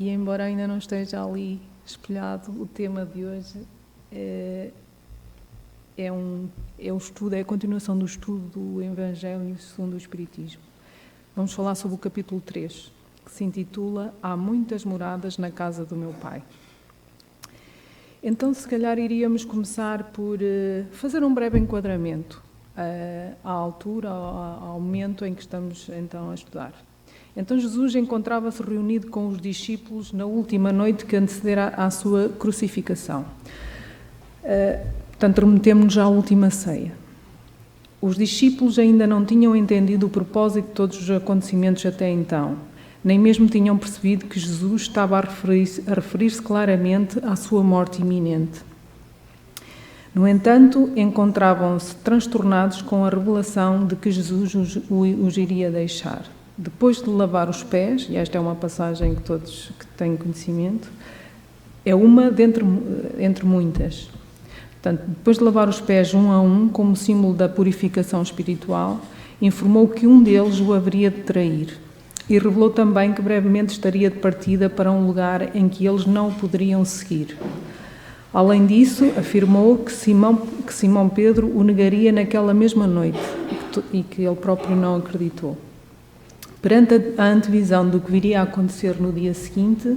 E embora ainda não esteja ali espelhado, o tema de hoje é a continuação do estudo do Evangelho segundo o Espiritismo. Vamos falar sobre o capítulo 3, que se intitula Há muitas moradas na casa do meu Pai. Então, se calhar, iríamos começar por fazer um breve enquadramento à altura, ao momento em que estamos então a estudar. Então, Jesus encontrava-se reunido com os discípulos na última noite que antecedera à sua crucificação. Portanto, remetemos-nos à última ceia. Os discípulos ainda não tinham entendido o propósito de todos os acontecimentos até então, nem mesmo tinham percebido que Jesus estava a referir-se claramente à sua morte iminente. No entanto, encontravam-se transtornados com a revelação de que Jesus os iria deixar. Depois de lavar os pés, e esta é uma passagem que todos que têm conhecimento, é uma entre muitas. Portanto, depois de lavar os pés um a um, como símbolo da purificação espiritual, informou que um deles o haveria de trair. E revelou também que brevemente estaria de partida para um lugar em que eles não o poderiam seguir. Além disso, afirmou que Simão Pedro o negaria naquela mesma noite e que ele próprio não acreditou. Perante a antevisão do que viria a acontecer no dia seguinte,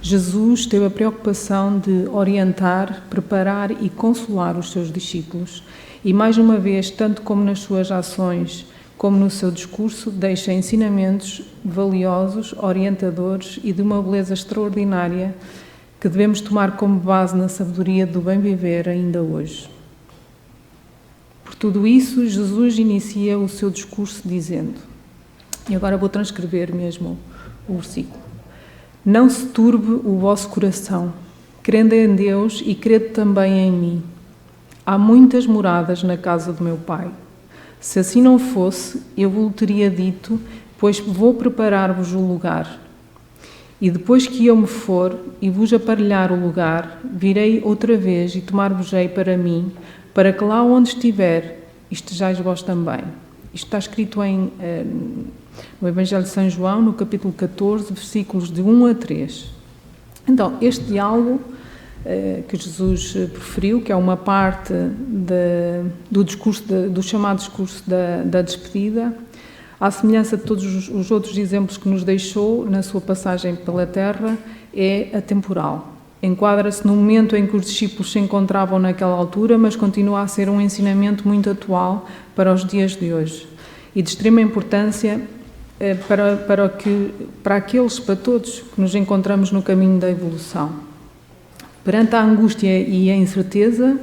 Jesus teve a preocupação de orientar, preparar e consolar os seus discípulos e, mais uma vez, tanto como nas suas ações como no seu discurso, deixa ensinamentos valiosos, orientadores e de uma beleza extraordinária que devemos tomar como base na sabedoria do bem viver ainda hoje. Por tudo isso, Jesus inicia o seu discurso dizendo, e agora vou transcrever mesmo o versículo: Não se turbe o vosso coração, crendo em Deus e crede também em mim. Há muitas moradas na casa do meu Pai. Se assim não fosse, eu vos teria dito, pois vou preparar-vos o lugar. E depois que eu me for e vos aparelhar o lugar, virei outra vez e tomar-vos-ei para mim, para que lá onde estiver, estejais vós também. Isto está escrito no Evangelho de São João, no capítulo 14, versículos de 1 a 3. Então, este diálogo que Jesus proferiu, que é uma parte do discurso, do chamado discurso da despedida, à semelhança de todos os outros exemplos que nos deixou na sua passagem pela terra, é atemporal. Enquadra-se no momento em que os discípulos se encontravam naquela altura, mas continua a ser um ensinamento muito atual para os dias de hoje e de extrema importância para todos que nos encontramos no caminho da evolução. Perante a angústia e a incerteza,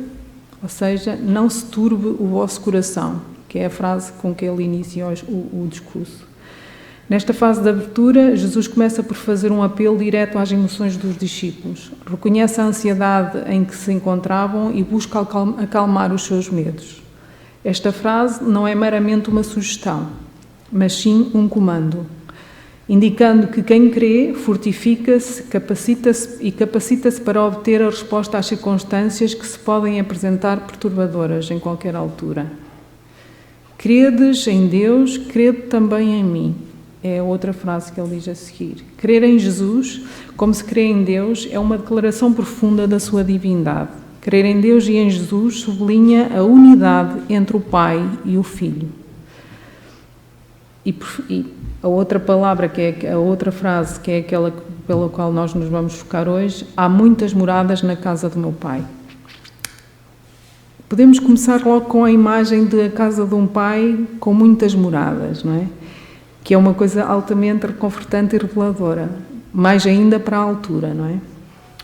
ou seja, não se turbe o vosso coração, que é a frase com que ele inicia o discurso. Nesta fase de abertura, Jesus começa por fazer um apelo direto às emoções dos discípulos. Reconhece a ansiedade em que se encontravam e busca acalmar os seus medos. Esta frase não é meramente uma sugestão, mas sim um comando, indicando que quem crê fortifica-se, capacita-se para obter a resposta às circunstâncias que se podem apresentar perturbadoras em qualquer altura. Credes em Deus, crede também em mim. É a outra frase que ele diz a seguir. Crer em Jesus, como se crê em Deus, é uma declaração profunda da sua divindade. Crer em Deus e em Jesus sublinha a unidade entre o Pai e o Filho. E a outra palavra, que é a outra frase, que é aquela pela qual nós nos vamos focar hoje, há muitas moradas na casa do meu Pai. Podemos começar logo com a imagem da casa de um pai com muitas moradas, não é? Que é uma coisa altamente reconfortante e reveladora, mais ainda para a altura, não é?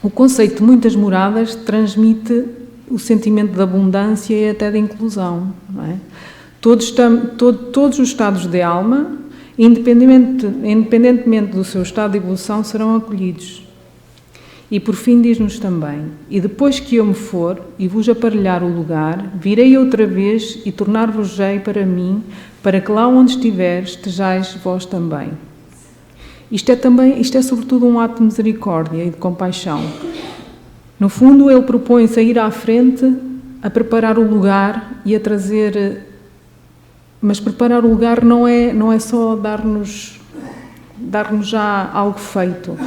O conceito de muitas moradas transmite o sentimento de abundância e até de inclusão, não é? Todos os estados de alma, independentemente do seu estado de evolução, serão acolhidos. E por fim diz-nos também, e depois que eu me for e vos aparelhar o lugar, virei outra vez e tornar-vos-ei para mim, para que lá onde estiver, estejais vós também. Isto é sobretudo um ato de misericórdia e de compaixão. No fundo, ele propõe-se a ir à frente, a preparar o lugar e a trazer... Mas preparar o lugar não é só dar-nos já algo feito,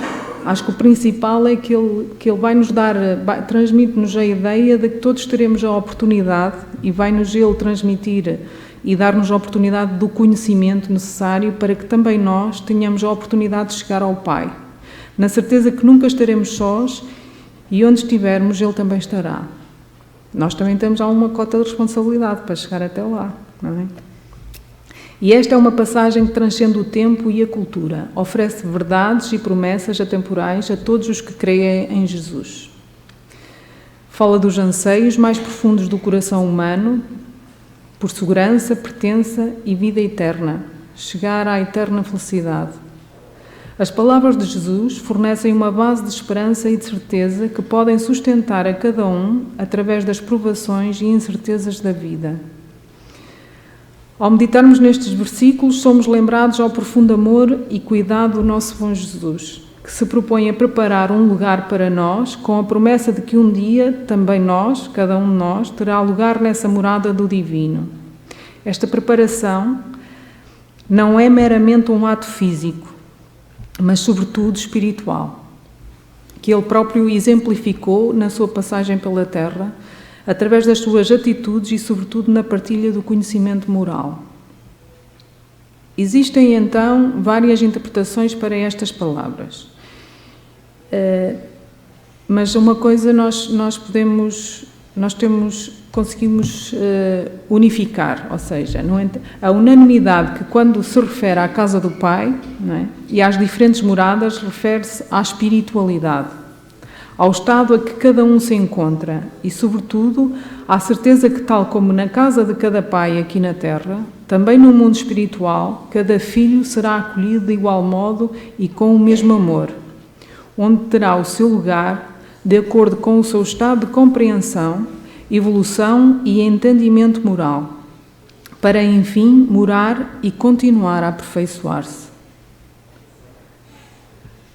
Acho que o principal é que ele vai nos dar, transmite-nos a ideia de que todos teremos a oportunidade e vai-nos ele transmitir e dar-nos a oportunidade do conhecimento necessário para que também nós tenhamos a oportunidade de chegar ao Pai. Na certeza que nunca estaremos sós e onde estivermos, Ele também estará. Nós também temos alguma cota de responsabilidade para chegar até lá, não é? E esta é uma passagem que transcende o tempo e a cultura. Oferece verdades e promessas atemporais a todos os que creem em Jesus. Fala dos anseios mais profundos do coração humano, por segurança, pertença e vida eterna, chegar à eterna felicidade. As palavras de Jesus fornecem uma base de esperança e de certeza que podem sustentar a cada um através das provações e incertezas da vida. Ao meditarmos nestes versículos, somos lembrados ao profundo amor e cuidado do nosso bom Jesus, que se propõe a preparar um lugar para nós, com a promessa de que um dia também nós, cada um de nós, terá lugar nessa morada do Divino. Esta preparação não é meramente um ato físico, mas sobretudo espiritual, que Ele próprio exemplificou na sua passagem pela Terra, através das suas atitudes e, sobretudo, na partilha do conhecimento moral. Existem, então, várias interpretações para estas palavras. Mas uma coisa conseguimos unificar, ou seja, a unanimidade que quando se refere à casa do Pai, não é, e às diferentes moradas, refere-se à espiritualidade, ao estado a que cada um se encontra e, sobretudo, à certeza que, tal como na casa de cada pai aqui na Terra, também no mundo espiritual, cada filho será acolhido de igual modo e com o mesmo amor, onde terá o seu lugar de acordo com o seu estado de compreensão, evolução e entendimento moral, para, enfim, morar e continuar a aperfeiçoar-se.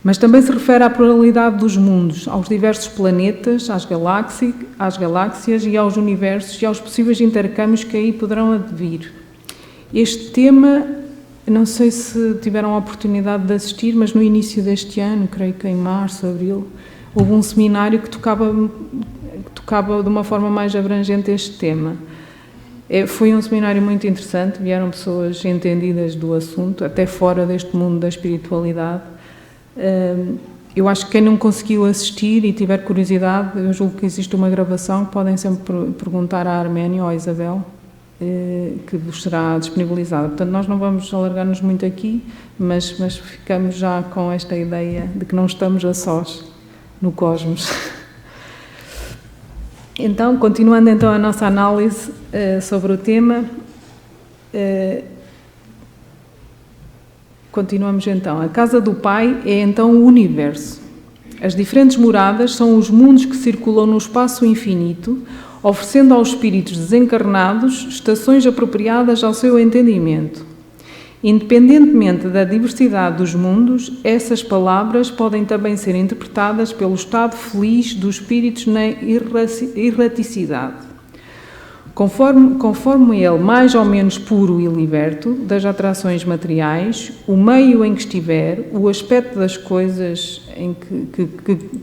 Mas também se refere à pluralidade dos mundos, aos diversos planetas, às galáxias e aos universos e aos possíveis intercâmbios que aí poderão advir. Este tema, não sei se tiveram a oportunidade de assistir, mas no início deste ano, creio que em março, abril, houve um seminário que tocava de uma forma mais abrangente este tema. Foi um seminário muito interessante, vieram pessoas entendidas do assunto, até fora deste mundo da espiritualidade. Eu acho que quem não conseguiu assistir e tiver curiosidade, eu julgo que existe uma gravação, podem sempre perguntar à Arménia ou à Isabel, que vos será disponibilizada. Portanto, nós não vamos alargar-nos muito aqui, mas ficamos já com esta ideia de que não estamos a sós no cosmos. Então, continuando então a nossa análise sobre o tema, continuamos então. A casa do Pai é então o universo. As diferentes moradas são os mundos que circulam no espaço infinito, oferecendo aos espíritos desencarnados estações apropriadas ao seu entendimento. Independentemente da diversidade dos mundos, essas palavras podem também ser interpretadas pelo estado feliz dos espíritos na erraticidade. Conforme ele mais ou menos puro e liberto das atrações materiais, o meio em que estiver, o aspecto das coisas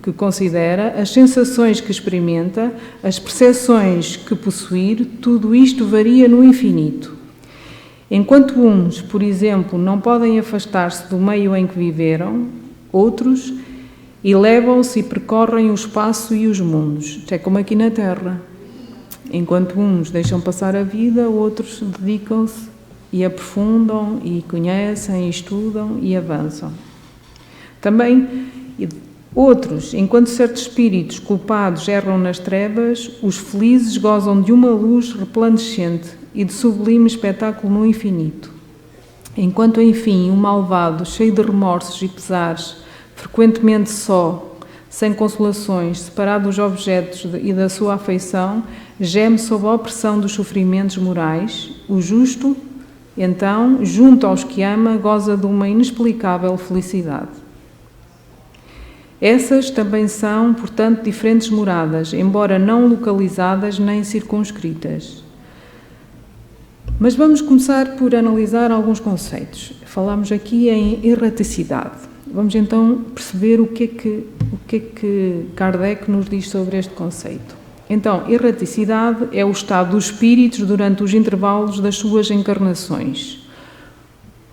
que considera, as sensações que experimenta, as percepções que possuir, tudo isto varia no infinito. Enquanto uns, por exemplo, não podem afastar-se do meio em que viveram, outros elevam-se e percorrem o espaço e os mundos. Isto é como aqui na Terra. Enquanto uns deixam passar a vida, outros dedicam-se e aprofundam e conhecem, e estudam e avançam. Também outros, enquanto certos espíritos culpados erram nas trevas, os felizes gozam de uma luz resplandecente e de sublime espetáculo no infinito. Enquanto, enfim, o malvado, cheio de remorsos e pesares, frequentemente só, sem consolações, separado dos objetos e da sua afeição, geme sob a opressão dos sofrimentos morais, o justo, então, junto aos que ama, goza de uma inexplicável felicidade. Essas também são, portanto, diferentes moradas, embora não localizadas nem circunscritas. Mas vamos começar por analisar alguns conceitos. Falamos aqui em erraticidade. vamos então perceber o que é que Kardec nos diz sobre este conceito. Então, erraticidade é o estado dos espíritos durante os intervalos das suas encarnações.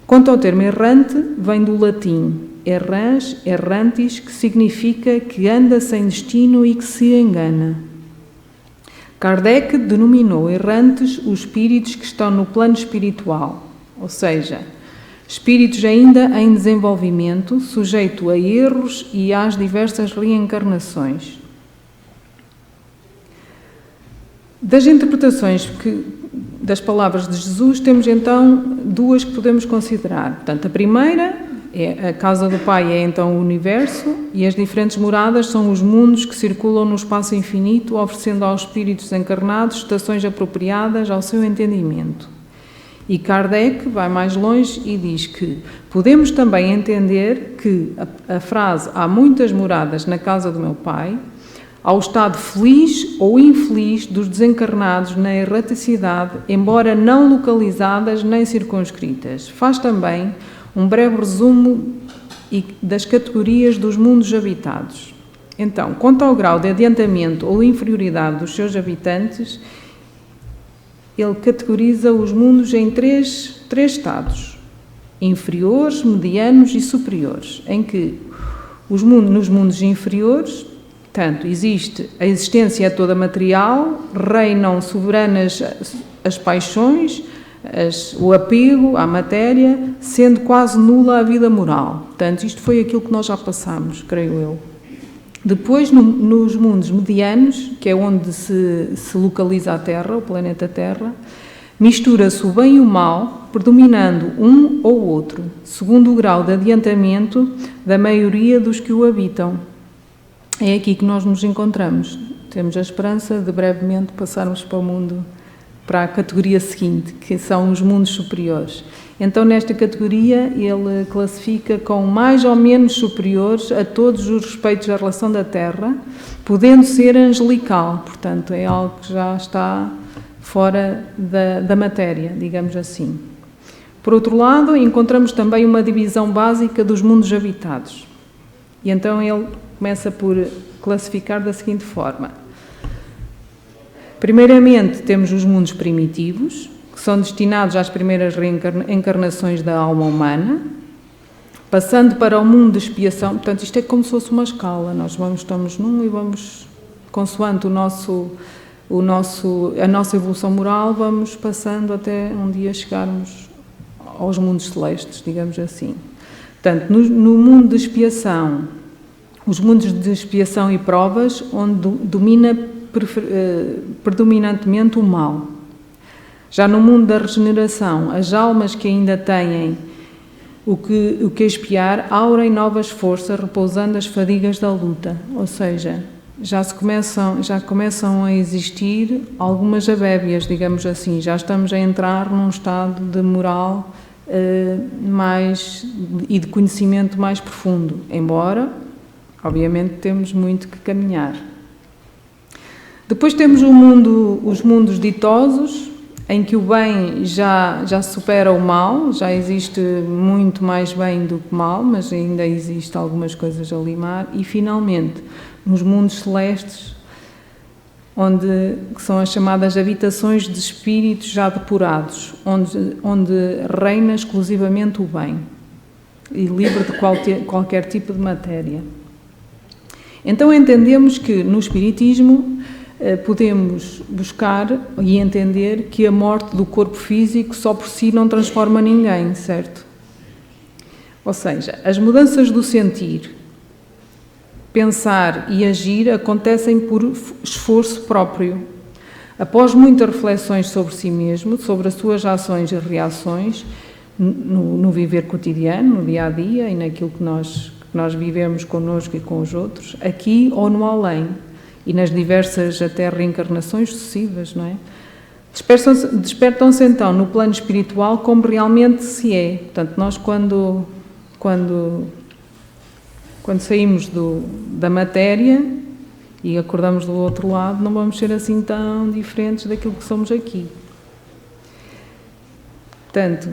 Quanto ao termo errante, vem do latim errans, errantis, que significa que anda sem destino e que se engana. Kardec denominou errantes os espíritos que estão no plano espiritual, ou seja, espíritos ainda em desenvolvimento, sujeito a erros e às diversas reencarnações. Das interpretações das palavras de Jesus, temos então duas que podemos considerar. Portanto, a primeira, a casa do Pai é então o universo e as diferentes moradas são os mundos que circulam no espaço infinito, oferecendo aos espíritos encarnados estações apropriadas ao seu entendimento. E Kardec vai mais longe e diz que podemos também entender que a frase "há muitas moradas na casa do meu Pai" ao estado feliz ou infeliz dos desencarnados na erraticidade, embora não localizadas nem circunscritas. Faz também um breve resumo das categorias dos mundos habitados. Então, quanto ao grau de adiantamento ou inferioridade dos seus habitantes, ele categoriza os mundos em três estados: inferiores, medianos e superiores, em que nos mundos inferiores, portanto, a existência é toda material, reinam soberanas as paixões, o apego à matéria, sendo quase nula a vida moral. Portanto, isto foi aquilo que nós já passámos, creio eu. Depois, nos mundos medianos, que é onde se localiza a Terra, o planeta Terra, mistura-se o bem e o mal, predominando um ou outro, segundo o grau de adiantamento da maioria dos que o habitam. É aqui que nós nos encontramos. Temos a esperança de brevemente passarmos para a categoria seguinte, que são os mundos superiores. Então, nesta categoria, ele classifica com mais ou menos superiores a todos os respeitos da relação da Terra, podendo ser angelical. Portanto, é algo que já está fora da matéria, digamos assim. Por outro lado, encontramos também uma divisão básica dos mundos habitados. E então ele começa por classificar da seguinte forma. Primeiramente, temos os mundos primitivos, que são destinados às primeiras reencarnações da alma humana, passando para o mundo de expiação. Portanto, isto é como se fosse uma escala. Nós estamos num e vamos, consoante a nossa evolução moral, vamos passando até um dia chegarmos aos mundos celestes, digamos assim. Portanto, no mundo de expiação, os mundos de expiação e provas, onde domina predominantemente o mal. Já no mundo da regeneração, as almas que ainda têm o que expiar aurem novas forças, repousando as fadigas da luta. Ou seja, já começam a existir algumas abébias, digamos assim. Já estamos a entrar num estado de moral e de conhecimento mais profundo, embora, obviamente, temos muito que caminhar. Depois temos os mundos ditosos, em que o bem já supera o mal, já existe muito mais bem do que mal, mas ainda existe algumas coisas a limar. E, finalmente, nos mundos celestes, que são as chamadas habitações de espíritos já depurados, onde reina exclusivamente o bem e livre de qualquer tipo de matéria. Então entendemos que no Espiritismo podemos buscar e entender que a morte do corpo físico só por si não transforma ninguém, certo? Ou seja, as mudanças do sentir, pensar e agir acontecem por esforço próprio. Após muitas reflexões sobre si mesmo, sobre as suas ações e reações, no viver cotidiano, no dia-a-dia e naquilo que nós vivemos connosco e com os outros, aqui ou no além, e nas diversas até reencarnações sucessivas, não é? Despertam-se então no plano espiritual como realmente se é. Portanto, nós quando saímos da matéria e acordamos do outro lado, não vamos ser assim tão diferentes daquilo que somos aqui. Portanto,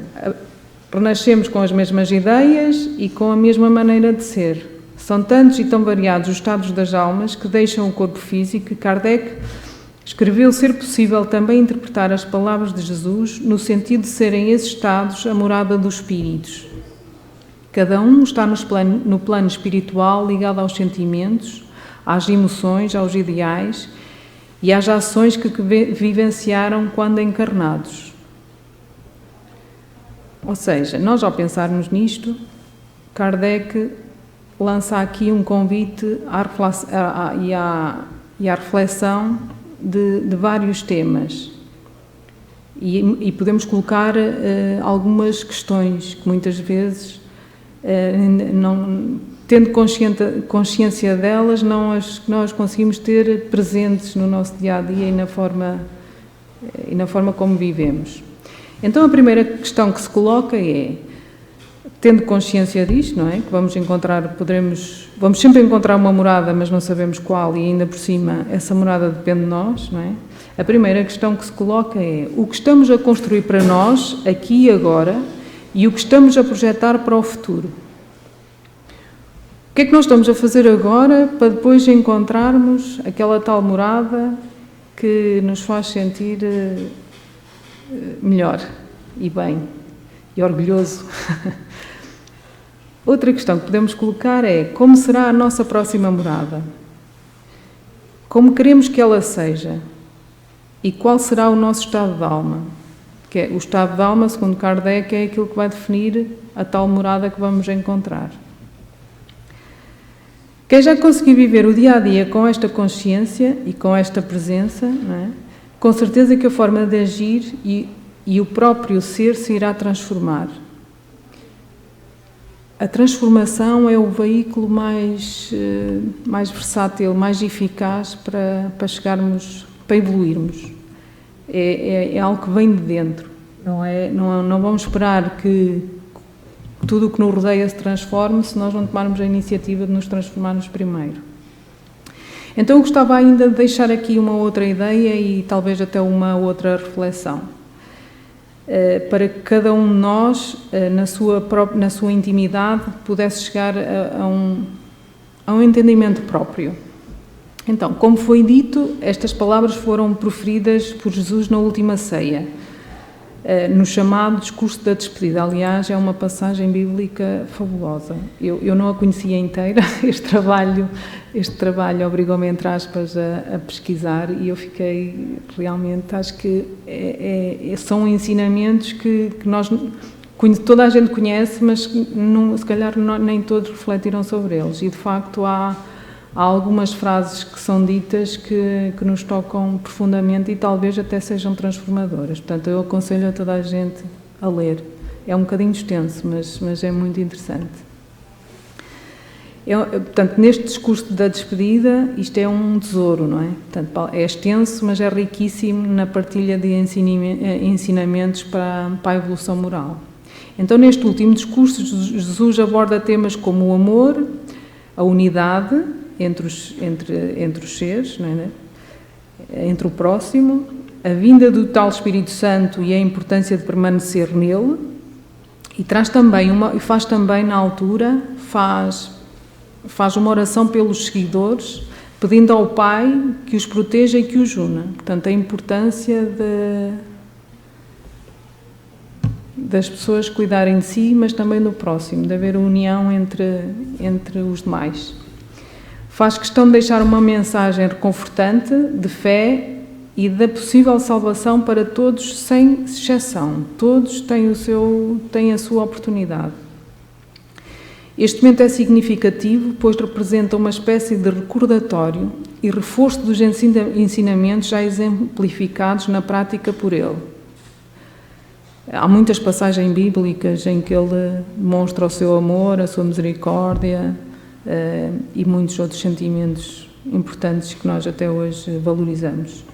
Renascemos com as mesmas ideias e com a mesma maneira de ser. São tantos e tão variados os estados das almas que deixam o corpo físico que Kardec escreveu ser possível também interpretar as palavras de Jesus no sentido de serem esses estados a morada dos espíritos. Cada um está no plano espiritual ligado aos sentimentos, às emoções, aos ideais e às ações que vivenciaram quando encarnados. Ou seja, nós ao pensarmos nisto, Kardec lança aqui um convite à reflexão de vários temas e podemos colocar algumas questões que muitas vezes, tendo consciência delas, nós conseguimos ter presentes no nosso dia-a-dia e na forma como vivemos. Então a primeira questão que se coloca é, tendo consciência disto, não é? Que vamos sempre encontrar uma morada, mas não sabemos qual, e ainda por cima essa morada depende de nós, não é? A primeira questão que se coloca é o que estamos a construir para nós, aqui e agora, e o que estamos a projetar para o futuro. O que é que nós estamos a fazer agora para depois encontrarmos aquela tal morada que nos faz sentir melhor e bem e orgulhoso? Outra questão que podemos colocar é como será a nossa próxima morada? Como queremos que ela seja? E qual será o nosso estado de alma? Que é, o estado de alma, segundo Kardec, é aquilo que vai definir a tal morada que vamos encontrar. Quem já conseguiu viver o dia-a-dia com esta consciência e com esta presença, não é? Com certeza que a forma de agir e o próprio ser se irá transformar. A transformação é o veículo mais versátil, mais eficaz para evoluirmos. É algo que vem de dentro. Não vamos esperar que tudo o que nos rodeia se transforme se nós não tomarmos a iniciativa de nos transformarmos primeiro. Então eu gostava ainda de deixar aqui uma outra ideia e talvez até uma outra reflexão. Para que cada um de nós, na sua intimidade, pudesse chegar a um entendimento próprio. Então, como foi dito, estas palavras foram proferidas por Jesus na última ceia, no chamado discurso da despedida. Aliás, é uma passagem bíblica fabulosa. Eu não a conhecia inteira, este trabalho obrigou-me, entre aspas, a pesquisar e eu fiquei realmente, acho que são ensinamentos que toda a gente conhece, mas se calhar nem todos refletiram sobre eles. E de facto há algumas frases que são ditas que nos tocam profundamente e talvez até sejam transformadoras. Portanto, eu aconselho a toda a gente a ler. É um bocadinho extenso, mas é muito interessante. Portanto, neste discurso da despedida, isto é um tesouro, não é? Portanto, é extenso, mas é riquíssimo na partilha de ensinamentos para a evolução moral. Então, neste último discurso, Jesus aborda temas como o amor, a unidade entre os seres, não é? Entre o próximo, a vinda do tal Espírito Santo e a importância de permanecer nele, e faz também na altura, faz uma oração pelos seguidores, pedindo ao Pai que os proteja e que os una. Portanto, a importância das pessoas cuidarem de si, mas também do próximo, de haver união entre os demais. Faz questão de deixar uma mensagem reconfortante, de fé e da possível salvação para todos, sem exceção. Todos têm a sua oportunidade. Este momento é significativo, pois representa uma espécie de recordatório e reforço dos ensinamentos já exemplificados na prática por ele. Há muitas passagens bíblicas em que ele demonstra o seu amor, a sua misericórdia e muitos outros sentimentos importantes que nós até hoje valorizamos.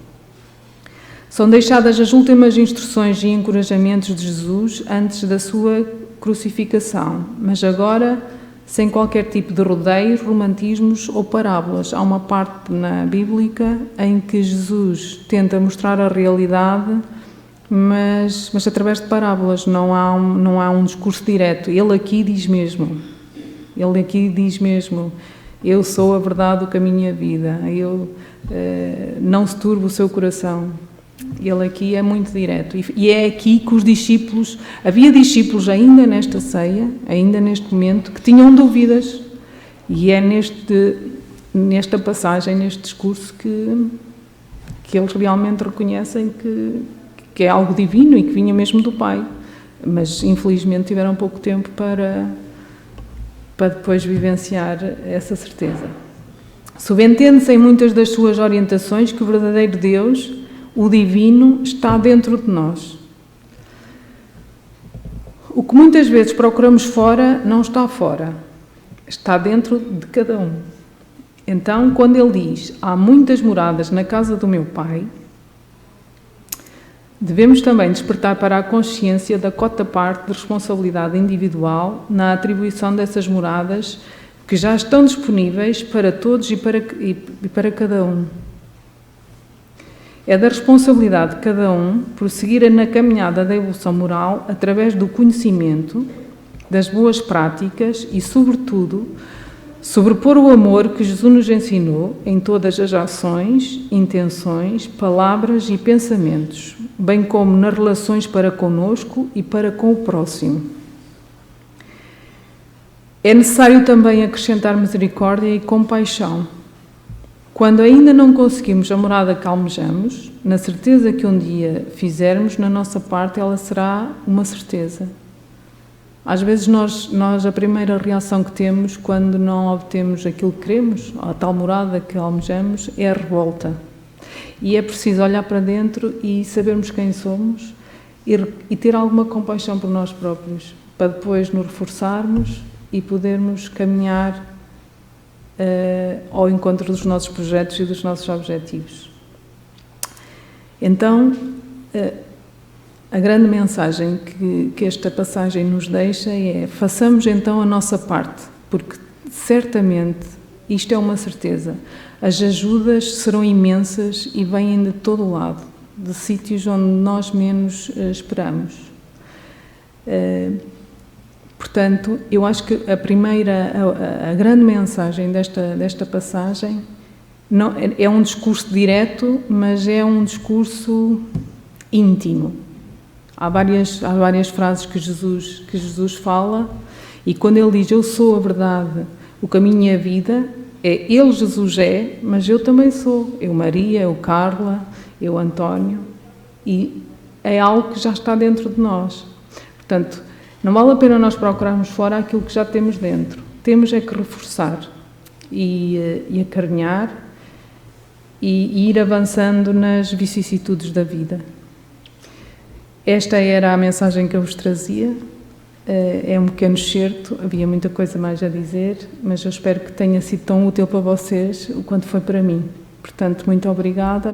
São deixadas as últimas instruções e encorajamentos de Jesus antes da sua crucificação, mas agora sem qualquer tipo de rodeios, romantismos ou parábolas. Há uma parte na Bíblia em que Jesus tenta mostrar a realidade mas através de parábolas, não há um discurso direto. Ele aqui diz mesmo, eu sou a verdade, o caminho e a vida, não se turbe o seu coração. Ele aqui é muito direto, e é aqui que os discípulos, havia discípulos ainda nesta ceia, ainda neste momento, que tinham dúvidas, e é nesta passagem, neste discurso, que eles realmente reconhecem que é algo divino e que vinha mesmo do Pai, mas infelizmente tiveram pouco tempo para depois vivenciar essa certeza. Subentende-se em muitas das suas orientações que o verdadeiro Deus, o divino, está dentro de nós. O que muitas vezes procuramos fora não está fora, está dentro de cada um. Então, quando ele diz, há muitas moradas na casa do meu Pai, devemos também despertar para a consciência da cota-parte de responsabilidade individual na atribuição dessas moradas que já estão disponíveis para todos e para cada um. É da responsabilidade de cada um prosseguir na caminhada da evolução moral através do conhecimento, das boas práticas e, sobretudo, sobrepor o amor que Jesus nos ensinou em todas as ações, intenções, palavras e pensamentos, bem como nas relações para conosco e para com o próximo. É necessário também acrescentar misericórdia e compaixão. Quando ainda não conseguimos a morada que almejamos, na certeza que um dia fizermos, na nossa parte ela será uma certeza. Às vezes nós a primeira reação que temos quando não obtemos aquilo que queremos, a tal morada que almejamos, é a revolta. E é preciso olhar para dentro e sabermos quem somos e ter alguma compaixão por nós próprios, para depois nos reforçarmos e podermos caminhar ao encontro dos nossos projetos e dos nossos objetivos. Então, a grande mensagem que esta passagem nos deixa é: façamos então a nossa parte, porque certamente, isto é uma certeza, as ajudas serão imensas e vêm de todo o lado, de sítios onde nós menos esperamos. Portanto, eu acho que a grande mensagem desta passagem não, é um discurso direto, mas é um discurso íntimo. Há várias frases que Jesus fala, e quando ele diz, eu sou a verdade, o caminho e a vida, ele, Jesus mas eu também sou. Eu, Maria, eu, Carla, eu, António, e é algo que já está dentro de nós. Portanto, não vale a pena nós procurarmos fora aquilo que já temos dentro. Temos é que reforçar e acarinhar e ir avançando nas vicissitudes da vida. Esta era a mensagem que eu vos trazia. É um pequeno excerto, havia muita coisa mais a dizer, mas eu espero que tenha sido tão útil para vocês o quanto foi para mim. Portanto, muito obrigada.